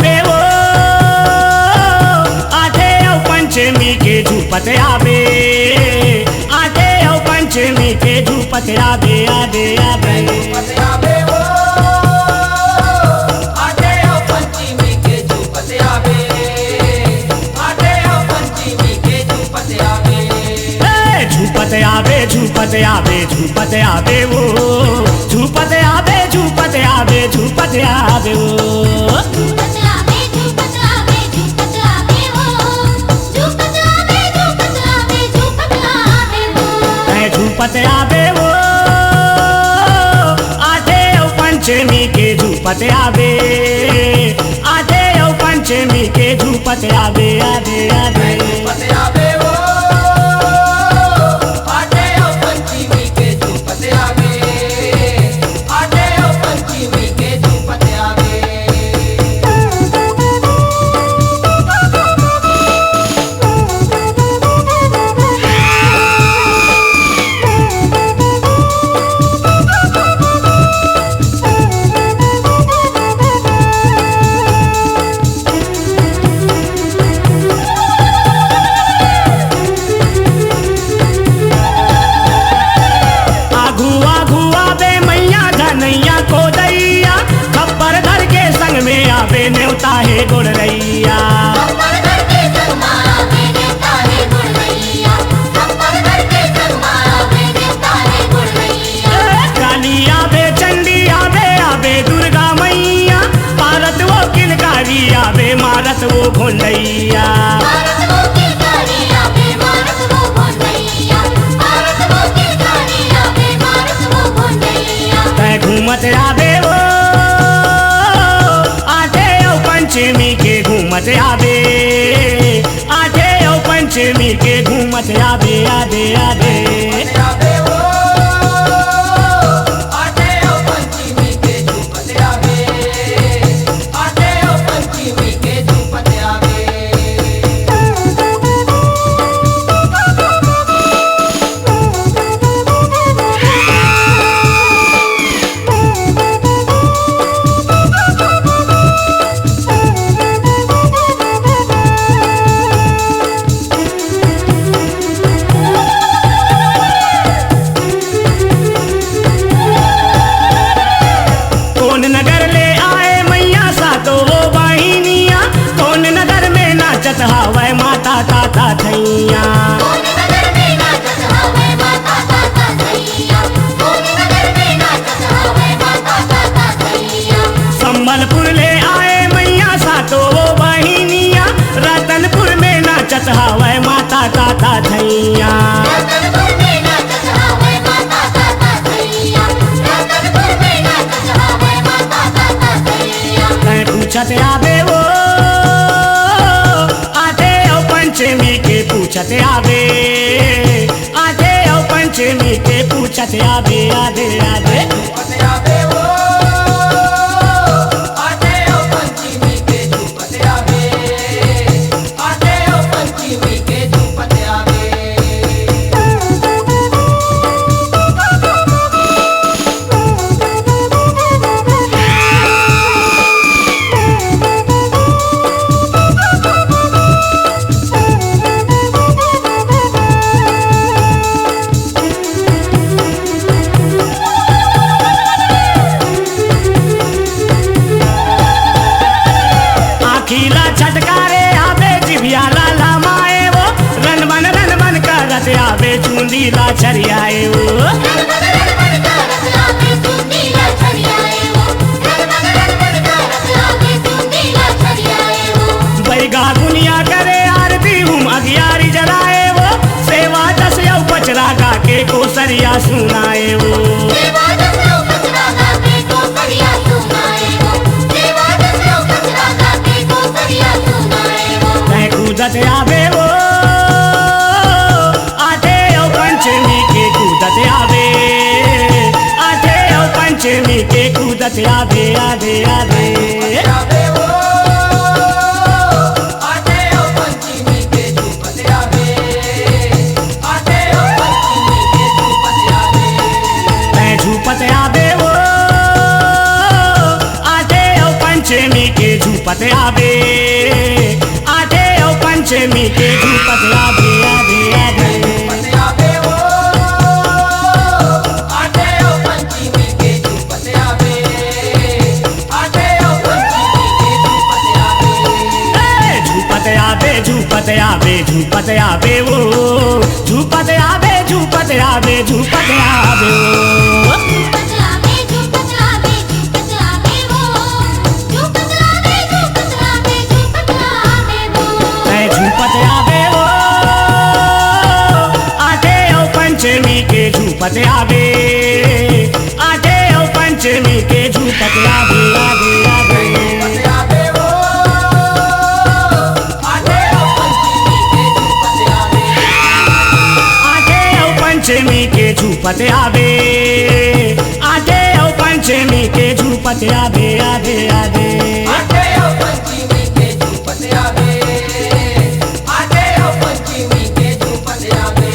आवे वो आठे औ पंचमी के झूपत आवे आठे औ पंचमी के झूपत आवे आवे आवे झूपत आवे वो आठे औ पंचमी के झूपत आवे आठे औ पंचमी के झूपत आवे झूपत आवे झूपत आवे झूपत आवे वो झूपत आवे झूपत आवे झूपत आवे वो झूपत आवे झूपत आवे झूपत आवे वो झूपत आवे झूपत आवे झूपत आवे वो झूपत आवे वो आठे औ पंचमी के झूपत आवे आठे औ पंचमी के झूपत आवे आवे आवे झूपत आवे वो आठे औ पंचमी के झूपत आवे आठे औ पंचमी के झूपत आवे आघू आघू आवे मैया धनैया को दैया खप्पर धर के संग में आवे न्योता है गुड़ रैया खप्पर घर के संग आवे नेता है गुड़ैया खप्पर घर के संग आवे नेता है गुड़ैया काली आवे चंडी आवे आवे दुर्गा मैया पारत वो किलकारी आवे मारत वो भोंडैया भारत वो की गाड़ी आवे भारत वो भोंडैया भारत वो की गाड़ी आवे भारत वो भोंडैया तै घूमत आवे वो आठे औ पंचमी के घूमत आवे आठे औ पंचमी के घूमत आवे आवे आवे आवे वो आठे औ पंचमी के झूपत आवे आठे औ पंचमी के झूपत आवे कौन नगर ले आए मैया सातो वो वाहिनिया कौन नगर में नाचत हवै माता ताता थैया कौन नगर में नाचत हवे माता ताता थैया कौन नगर में नाचत हवे माता ताता थैया संबलपुर ले आए मैया सातो वो वाहिनिया रतनपुर में नाचत हवै माता ताता थैया रतनपुर में नाचत हवे माता ताता थैया रतनपुर में नाचत हवे माता ताता थैया तै पूछत आवे वो आठे औ पंचमी के पूछत आवे आठे औ पंचमी के पूछत आवे आवे आवे झूपत आवे वो आठे औ पंचमी के झूपत आवे आठे औ पंचमी के झूपत आवे आखीला छटकारे आवे जिभिया लाला माए वो रन बन करत आवे चूंदीला छरियाए वो रन का रस आवे सुंदीला छरियाए वो रन का रस आवे सुंदीला छरियाए वो बैगा गुनिया करे आरती हम अगियारी जलाए वो सेवा दस यौ पचरा गा के कोसरिया सुनाए वो देवा दसो कचरा गाके को सरिया सुनाए वो देवा दसो कचरा गाके को सरिया सुनाए वो तै कूदत आवे वो आठे औ पंचमी के कूदत आवे आठे औ पंचमी के कूदत आवे आवे आवे आवे वो आठे औ पंचमी के झूपत आवे आठे औ पंचमी के झूपत आवे तै झूपत आवे वो आठे औ पंचमी के झूपत झूपत आवे आठे ओ पंचमी के झूपत आवे आवे आवे झूपत आवे हो आटे ओ पंचमी के झूपत आवे आटे ओ पंचमी के झूपत आवे झूपत आवे झूपत आवे झूपत आवे वो झूपत आवे झूपत आवे झूपत आवे वो झूपत आवे झूपत आवे झूपत आवे वो झूपत आवे झूपत आवे झूपत आवे वो झूपत आवे वो आठे ओ पंचमी के झूपत आवे आठे ओ पंचमी के झूपत आवे आवे आवे झूपत आवे हो आटे ओ पंचमी के झूपत आवे आठे ओ पंचमी के झूपत आवे आठे ओ पंचमी के झूपत आवे आवे आवे आटे ओ पंचमी के झूपत आवे आटे ओ पंचमी के झूपत आवे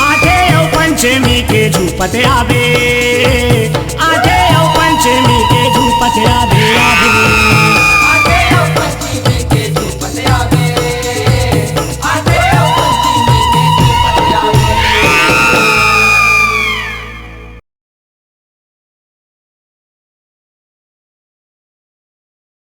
आठे ओ पंचमी के झूपत आवे